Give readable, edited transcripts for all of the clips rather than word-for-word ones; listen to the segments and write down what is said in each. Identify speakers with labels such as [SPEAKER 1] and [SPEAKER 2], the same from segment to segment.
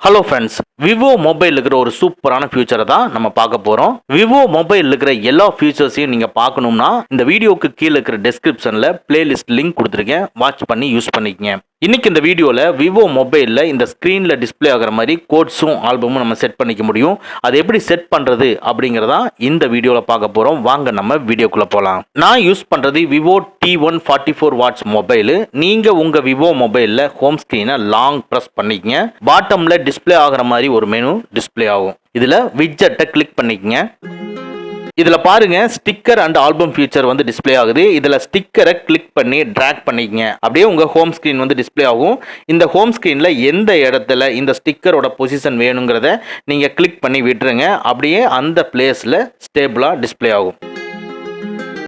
[SPEAKER 1] Hello friends, Vivo mobile இருக்கிற ஒரு சூப்பரான ஃபியூச்சரை தான் நம்ம பார்க்க போகிறோம். விவோ மொபைல் இருக்கிற எல்லா ஃபியூச்சர்ஸையும் நீங்கள் பார்க்கணும்னா இந்த வீடியோக்கு கீழே இருக்கிற டெஸ்கிரிப்ஷனில் பிளேலிஸ்ட் லிங்க் கொடுத்துருக்கேன். வாட்ச் பண்ணி யூஸ் பண்ணிக்கங்க. இன்னைக்கு இந்த வீடியோவில் விவோ மொபைலில் இந்த ஸ்க்ரீனில் டிஸ்பிளே ஆகிற மாதிரி கோட்ஸும் ஆல்பமும் நம்ம செட் பண்ணிக்க முடியும். அதை எப்படி செட் பண்ணுறது அப்படிங்கிறதா இந்த வீடியோவில் பார்க்க போகிறோம். வாங்க நம்ம வீடியோக்குள்ளே போகலாம். நான் யூஸ் பண்ணுறது விவோ T1 44 வாட்ஸ் மொபைலு. நீங்கள் உங்கள் விவோ மொபைலில் ஹோம் ஸ்க்ரீனை லாங் ப்ரெஸ் பண்ணிக்கங்க. பாட்டமில் டிஸ்பிளே ஆகிற மாதிரி ஒரு மெனு டிஸ்பிளே ஆகும். இதில் விட்ஜெட்டை கிளிக் பண்ணிக்கங்க. இதில் பாருங்க, ஸ்டிக்கர் அண்ட் ஆல்பம் ஃபீச்சர் வந்து டிஸ்பிளே ஆகுது. இதில் ஸ்டிக்கரை கிளிக் பண்ணி ட்ராக் பண்ணிக்கங்க. அப்படியே உங்கள் ஹோம் ஸ்க்ரீன் வந்து டிஸ்பிளே ஆகும். இந்த ஹோம் ஸ்க்ரீனில் எந்த இடத்துல இந்த ஸ்டிக்கரோட பொசிஷன் வேணுங்கிறத நீங்கள் கிளிக் பண்ணி விட்டுருங்க. அப்படியே அந்த பிளேஸில் ஸ்டேபிளாக டிஸ்பிளே ஆகும்.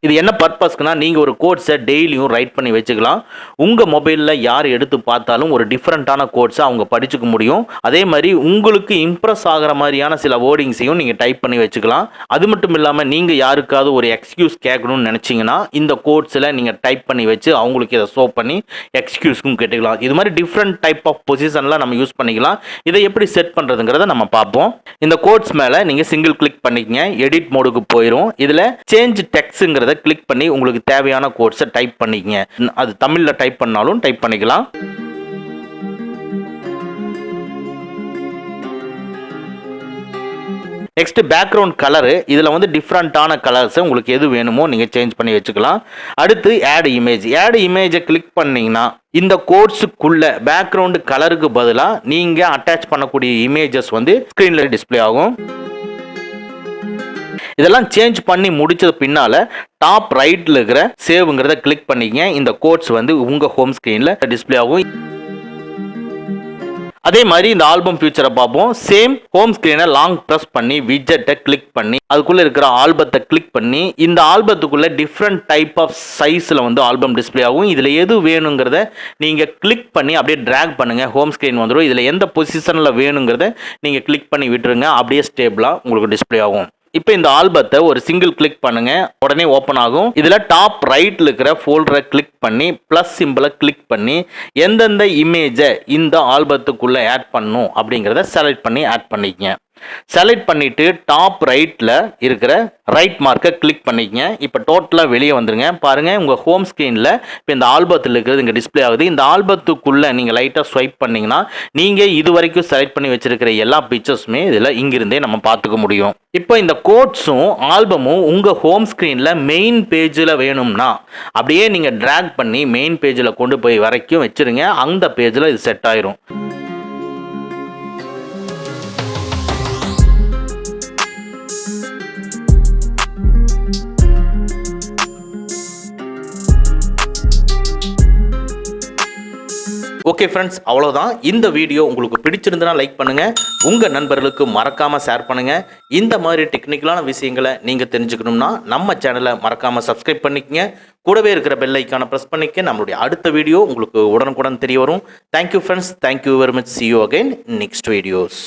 [SPEAKER 1] இது என்ன பர்பஸ்க்குனா, நீங்கள் ஒரு கோட்ஸை டெய்லியும் ரைட் பண்ணி வச்சுக்கலாம். உங்கள் மொபைலில் யார் எடுத்து பார்த்தாலும் ஒரு டிஃப்ரெண்ட்டான கோட்ஸை அவங்க படிச்சுக்க முடியும். அதே மாதிரி உங்களுக்கு இம்ப்ரெஸ் ஆகிற மாதிரியான சில வேர்டிங்ஸையும் நீங்கள் டைப் பண்ணி வச்சுக்கலாம். அது மட்டும் இல்லாமல் நீங்கள் யாருக்காவது ஒரு எக்ஸ்கியூஸ் கேட்கணும்னு நினச்சிங்கன்னா இந்த கோட்ஸில் நீங்கள் டைப் பண்ணி வச்சு அவங்களுக்கு இதை ஷோ பண்ணி எக்ஸ்கியூஸ்க்கும் கேட்டுக்கலாம். இது மாதிரி டிஃப்ரெண்ட் டைப் ஆஃப் பொசிஷன்லாம் நம்ம யூஸ் பண்ணிக்கலாம். இதை எப்படி செட் பண்ணுறதுங்கிறத நம்ம பார்ப்போம். இந்த கோட்ஸ் மேலே நீங்கள் சிங்கிள் கிளிக் பண்ணிக்கங்க. எடிட் மோடுக்கு போயிடும். இதில் சேஞ்ச் டெக்ஸ்ட்ங்கிறத கிளிக் பண்ணி உங்களுக்கு தேவையான கோட்ஸை டைப் பண்ணிக்கங்க. அது தமிழில் டைப் பண்ணாலும் டைப் பண்ணிக்கலாம். Next background colour. இதில் வந்து டிஃப்ரெண்ட்டான கலர்ஸை உங்களுக்கு எது வேணுமோ நீங்கள் சேஞ்ச் பண்ணி வச்சுக்கலாம். அடுத்து ஆட் இமேஜ். ஆட் இமேஜை கிளிக் பண்ணிங்கன்னா இந்த கோட்ஸுக்குள்ள பேக்ரவுண்டு கலருக்கு பதிலாக நீங்கள் அட்டாச் பண்ணக்கூடிய இமேஜஸ் வந்து ஸ்க்ரீனில் டிஸ்பிளே ஆகும். இதெல்லாம் சேஞ்ச் பண்ணி முடிச்சது பின்னால டாப் ரைட்ல இருக்கிற சேவ்ங்கிறத கிளிக் பண்ணிக்கங்க. இந்த கோட்ஸ் வந்து உங்க ஹோம் ஸ்கிரீன்ல டிஸ்பிளே ஆகும். அதே மாதிரி இந்த ஆல்பம் ஃபியூச்சரை பார்ப்போம். சேம் ஹோம் ஸ்கிரீனை லாங் ப்ரெஸ் பண்ணி விட்ஜெட்டை கிளிக் பண்ணி அதுக்குள்ள இருக்கிற ஆல்பத்தை கிளிக் பண்ணி இந்த ஆல்பத்துக்குள்ள டிஃப்ரெண்ட் டைப் ஆஃப் சைஸில் வந்து ஆல்பம் டிஸ்பிளே ஆகும். இதில் எது வேணுங்கிறத நீங்கள் கிளிக் பண்ணி அப்படியே ட்ராக் பண்ணுங்க. ஹோம் ஸ்கிரீன் வந்துடும். இதில் எந்த பொசிஷனில் வேணுங்கிறத நீங்கள் கிளிக் பண்ணி விட்டுருங்க. அப்படியே ஸ்டேபிளாக உங்களுக்கு டிஸ்பிளே ஆகும். இப்போ இந்த ஆல்பத்தை ஒரு சிங்கிள் கிளிக் பண்ணுங்க, உடனே ஓப்பன் ஆகும். இதில் டாப் ரைட்ல இருக்கிற ஃபோல்டரை கிளிக் பண்ணி ப்ளஸ் சிம்பிளை கிளிக் பண்ணி எந்தெந்த இமேஜை இந்த ஆல்பத்துக்குள்ள ஆட் பண்ணணும் அப்படிங்கிறத செலக்ட் பண்ணி ஆட் பண்ணிக்கங்க. செலக்ட் பண்ணிட்டு டாப் ரைட்ல இருக்கிற ரைட் மார்க்கை கிளிக் பண்ணிக்கங்க. இப்போ டோட்டலாக வெளியே வந்துருங்க. பாருங்க, உங்கள் ஹோம் ஸ்க்ரீனில் இப்போ இந்த ஆல்பத்தில் இருக்கிறது இங்கே டிஸ்பிளே ஆகுது. இந்த ஆல்பத்துக்குள்ள நீங்கள் லைட்டாக ஸ்வைப் பண்ணீங்கன்னா நீங்கள் இது வரைக்கும் செலக்ட் பண்ணி வச்சிருக்கிற எல்லா பிக்சர்ஸுமே இதில் இங்கிருந்தே நம்ம பார்த்துக்க முடியும். இப்போ இந்த கோட்ஸும் ஆல்பமும் உங்கள் ஹோம் ஸ்க்ரீனில் மெயின் பேஜில் வேணும்னா அப்படியே நீங்கள் ட்ராக் பண்ணி மெயின் பேஜில் கொண்டு போய் வரைக்கும் வச்சிருங்க. அந்த பேஜில் இது செட் ஆயிரும். ஓகே ஃப்ரெண்ட்ஸ், அவ்வளோதான். இந்த வீடியோ உங்களுக்கு பிடிச்சிருந்தனா லைக் பண்ணுங்கள். உங்கள் நண்பர்களுக்கு மறக்காமல் ஷேர் பண்ணுங்கள். இந்த மாதிரி டெக்னிக்கலான விஷயங்களை நீங்கள் தெரிஞ்சுக்கணும்னா நம்ம சேனலை மறக்காமல் சப்ஸ்கிரைப் பண்ணிக்கங்க. கூடவே இருக்கிற பெல் ஐக்கானை ப்ரெஸ் பண்ணிக்க. நம்மளுடைய அடுத்த வீடியோ உங்களுக்கு உடனுக்குடன் தெரிய வரும். Thank you friends. Thank you very much. See you again next videos.